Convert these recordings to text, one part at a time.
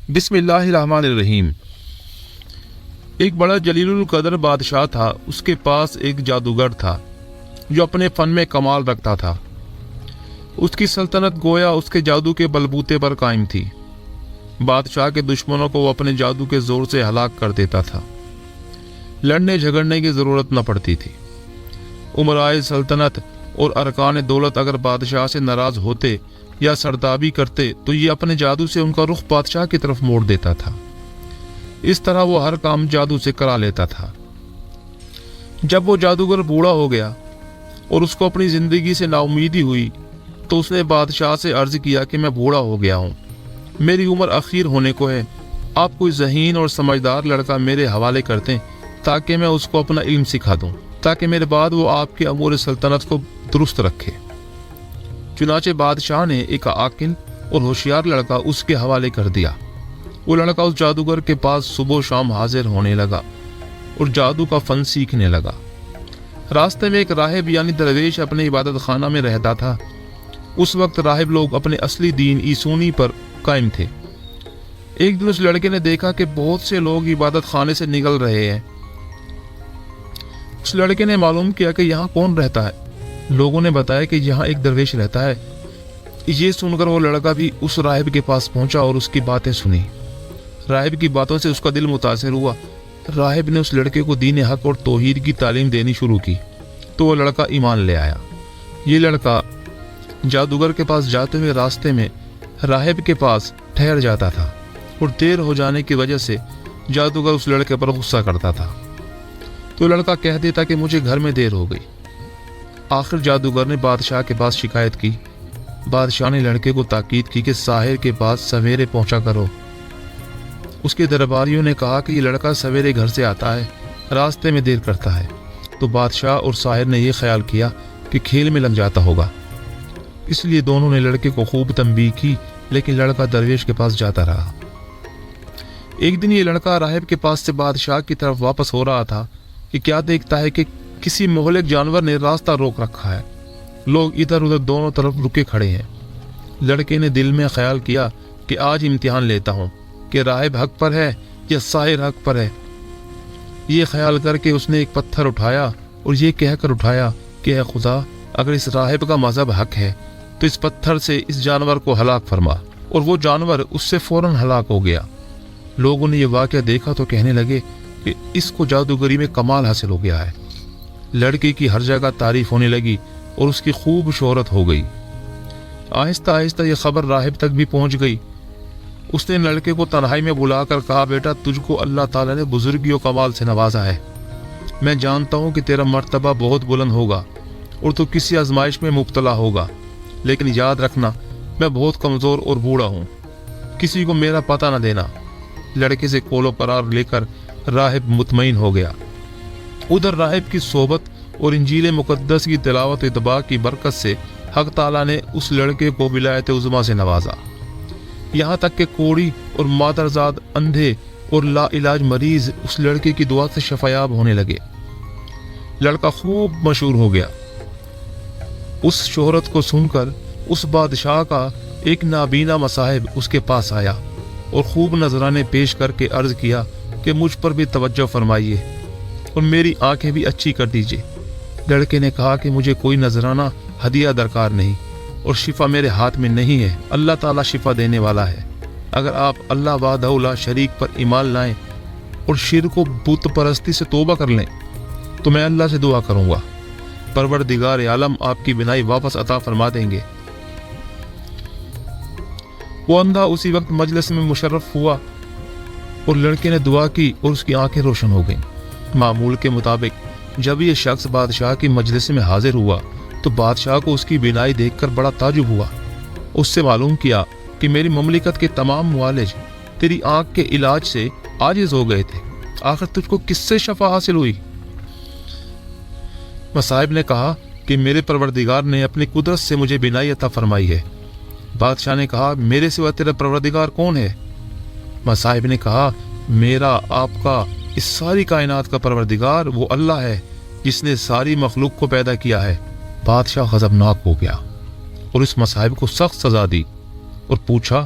بسم اللہ الرحمن الرحیم۔ ایک بڑا جلیل القدر بادشاہ تھا۔ اس کے پاس ایک جادوگر تھا جو اپنے فن میں کمال رکھتا تھا۔ اس کی سلطنت گویا اس کے جادو کے بلبوتے پر قائم تھی۔ بادشاہ کے دشمنوں کو وہ اپنے جادو کے زور سے ہلاک کر دیتا تھا۔ لڑنے جھگڑنے کی ضرورت نہ پڑتی تھی۔ امرائے سلطنت اور ارکان دولت اگر بادشاہ سے ناراض ہوتے یا سرتابی کرتے تو یہ اپنے جادو سے ان کا رخ بادشاہ کی طرف موڑ دیتا تھا۔ اس طرح وہ ہر کام جادو سے کرا لیتا تھا۔ جب وہ جادوگر بوڑھا ہو گیا اور اس کو اپنی زندگی سے نا امیدی ہوئی تو اس نے بادشاہ سے عرض کیا کہ میں بوڑھا ہو گیا ہوں، میری عمر اخیر ہونے کو ہے، آپ کوئی ذہین اور سمجھدار لڑکا میرے حوالے کرتے تاکہ میں اس کو اپنا علم سکھا دوں، تاکہ میرے بعد وہ آپ کے امور سلطنت کو درست رکھے۔ چنانچہ بادشاہ نے ایک عاقل اور ہوشیار لڑکا اس کے حوالے کر دیا۔ وہ لڑکا اس جادوگر کے پاس صبح و شام حاضر ہونے لگا اور جادو کا فن سیکھنے لگا۔ راستے میں ایک راہب یعنی درویش اپنے عبادت خانہ میں رہتا تھا۔ اس وقت راہب لوگ اپنے اصلی دین عیسونی پر قائم تھے۔ ایک دن اس لڑکے نے دیکھا کہ بہت سے لوگ عبادت خانے سے نکل رہے ہیں۔ اس لڑکے نے معلوم کیا کہ یہاں کون رہتا ہے۔ لوگوں نے بتایا کہ یہاں ایک درویش رہتا ہے۔ یہ سن کر وہ لڑکا بھی اس راہب کے پاس پہنچا اور اس کی باتیں سنی۔ راہب کی باتوں سے اس کا دل متاثر ہوا۔ راہب نے اس لڑکے کو دین حق اور توحید کی تعلیم دینی شروع کی تو وہ لڑکا ایمان لے آیا۔ یہ لڑکا جادوگر کے پاس جاتے ہوئے راستے میں راہب کے پاس ٹھہر جاتا تھا اور دیر ہو جانے کی وجہ سے جادوگر اس لڑکے پر غصہ کرتا تھا تو لڑکا کہہ دیتا کہ مجھے گھر میں دیر ہو گئی۔ آخر جادوگر نے بادشاہ کے پاس شکایت کی۔ بادشاہ نے لڑکے کو تاکید کی کہ ساحر کے پاس سویرے پہنچا کرو۔ اس کے درباریوں نے کہا کہ یہ لڑکا سویرے گھر سے آتا ہے، راستے میں دیر کرتا ہے۔ تو بادشاہ اور ساحر نے یہ خیال کیا کہ کھیل میں لگ جاتا ہوگا، اس لیے دونوں نے لڑکے کو خوب تنبیہ کی، لیکن لڑکا درویش کے پاس جاتا رہا۔ ایک دن یہ لڑکا راہب کے پاس سے بادشاہ کی طرف واپس ہو رہا تھا کہ کیا دیکھتا ہے کہ کسی مہلک جانور نے راستہ روک رکھا ہے۔ لوگ ادھر ادھر دونوں طرف رکے کھڑے ہیں۔ لڑکے نے دل میں خیال کیا کہ آج امتحان لیتا ہوں کہ راہب حق پر ہے یا ساحر حق پر ہے۔ یہ خیال کر کے اس نے ایک پتھر اٹھایا اور یہ کہہ کر اٹھایا کہ اے خدا، اگر اس راہب کا مذہب حق ہے تو اس پتھر سے اس جانور کو ہلاک فرما، اور وہ جانور اس سے فوراً ہلاک ہو گیا۔ لوگوں نے یہ واقعہ دیکھا تو کہنے لگے کہ اس کو جادوگری میں کمال حاصل ہو گیا ہے۔ لڑکے کی ہر جگہ تعریف ہونے لگی اور اس کی خوب شہرت ہو گئی۔ آہستہ آہستہ یہ خبر راہب تک بھی پہنچ گئی۔ اس نے لڑکے کو تنہائی میں بلا کر کہا، بیٹا، تجھ کو اللہ تعالیٰ نے بزرگی و کمال سے نوازا ہے۔ میں جانتا ہوں کہ تیرا مرتبہ بہت بلند ہوگا اور تو کسی آزمائش میں مبتلا ہوگا، لیکن یاد رکھنا میں بہت کمزور اور بوڑھا ہوں، کسی کو میرا پتہ نہ دینا۔ لڑکے سے قول و قرار لے کر راہب مطمئن ہو گیا۔ ادھر راہب کی صحبت اور انجیل مقدس کی تلاوت و اتباع کی برکت سے حق تعالیٰ نے اس لڑکے کو ولایت عظمیٰ سے نوازا، یہاں تک کہ کوڑی اور مادرزاد، اندھے اور لا علاج مریض اس لڑکے کی دعا سے شفایاب ہونے لگے۔ لڑکا خوب مشہور ہو گیا۔ اس شہرت کو سن کر اس بادشاہ کا ایک نابینا مصاحب اس کے پاس آیا اور خوب نذرانے پیش کر کے عرض کیا کہ مجھ پر بھی توجہ فرمائیے اور میری آنکھیں بھی اچھی کر دیجیے۔ لڑکے نے کہا کہ مجھے کوئی نذرانہ ہدیہ درکار نہیں اور شفا میرے ہاتھ میں نہیں ہے، اللہ تعالیٰ شفا دینے والا ہے۔ اگر آپ اللہ وحدہ لا شریک پر ایمان لائیں اور شرک و بت پرستی سے توبہ کر لیں تو میں اللہ سے دعا کروں گا، پروردگار عالم آپ کی بینائی واپس عطا فرما دیں گے۔ وہ اندھا اسی وقت مجلس میں مشرف ہوا اور لڑکے نے دعا کی اور اس کی آنکھیں روشن ہو گئیں۔ معمول کے مطابق جب یہ شخص بادشاہ کی مجلس میں حاضر ہوا تو بادشاہ کو اس کی بینائی دیکھ کر بڑا تعجب ہوا۔ اس سے معلوم کیا کہ میری مملکت کے تمام معالج تیری آنکھ کے علاج سے عاجز ہو گئے تھے، آخر تجھ کو کس سے شفا حاصل ہوئی؟ مصاحب نے کہا کہ میرے پروردگار نے اپنی قدرت سے مجھے بینائی عطا فرمائی ہے۔ بادشاہ نے کہا، میرے سوا تیرا پروردگار کون ہے؟ مصاحب نے کہا، میرا آپ کا اس ساری کائنات کا پروردگار وہ اللہ ہے جس نے ساری مخلوق کو پیدا کیا ہے۔ بادشاہ غضبناک ہو گیا اور اس مصاحب کو سخت سزا دی اور پوچھا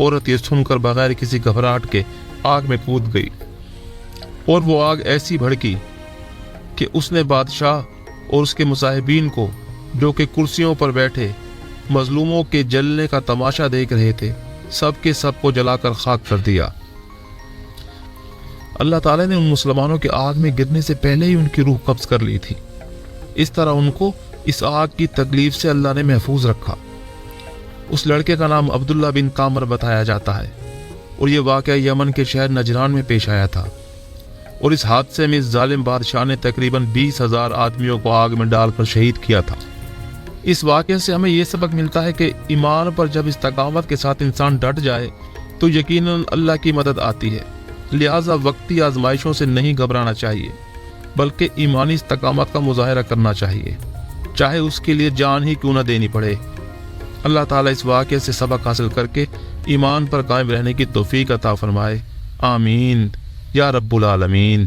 عورت یہ سن کر بغیر کسی گھبراہٹ کے آگ میں کود گئی، اور وہ آگ ایسی بھڑکی کہ اس نے بادشاہ اور اس کے مصاحبین کو، جو کہ کرسیوں پر بیٹھے مظلوموں کے جلنے کا تماشا دیکھ رہے تھے، سب کے سب کو جلا کر خاک کر دیا۔ اللہ تعالیٰ نے ان مسلمانوں کے آگ میں گرنے سے پہلے ہی ان کی روح قبض کر لی تھی۔ اس طرح ان کو اس آگ کی تکلیف سے اللہ نے محفوظ رکھا۔ اس لڑکے کا نام عبداللہ بن کامر بتایا جاتا ہے، اور یہ واقعہ یمن کے شہر نجران میں پیش آیا تھا، اور اس حادثے میں اس ظالم بادشاہ نے تقریباً 20,000 آدمیوں کو آگ میں ڈال کر شہید کیا تھا۔ اس واقعے سے ہمیں یہ سبق ملتا ہے کہ ایمان پر جب استقامت کے ساتھ انسان ڈٹ جائے تو یقیناً اللہ کی مدد آتی ہے، لہٰذا وقتی آزمائشوں سے نہیں گھبرانا چاہیے، بلکہ ایمانی استقامت کا مظاہرہ کرنا چاہیے، چاہے اس کے لیے جان ہی کیوں نہ دینی پڑے۔ اللہ تعالیٰ اس واقعے سے سبق حاصل کر کے ایمان پر قائم رہنے کی توفیق عطا فرمائے، آمین یا رب العالمین۔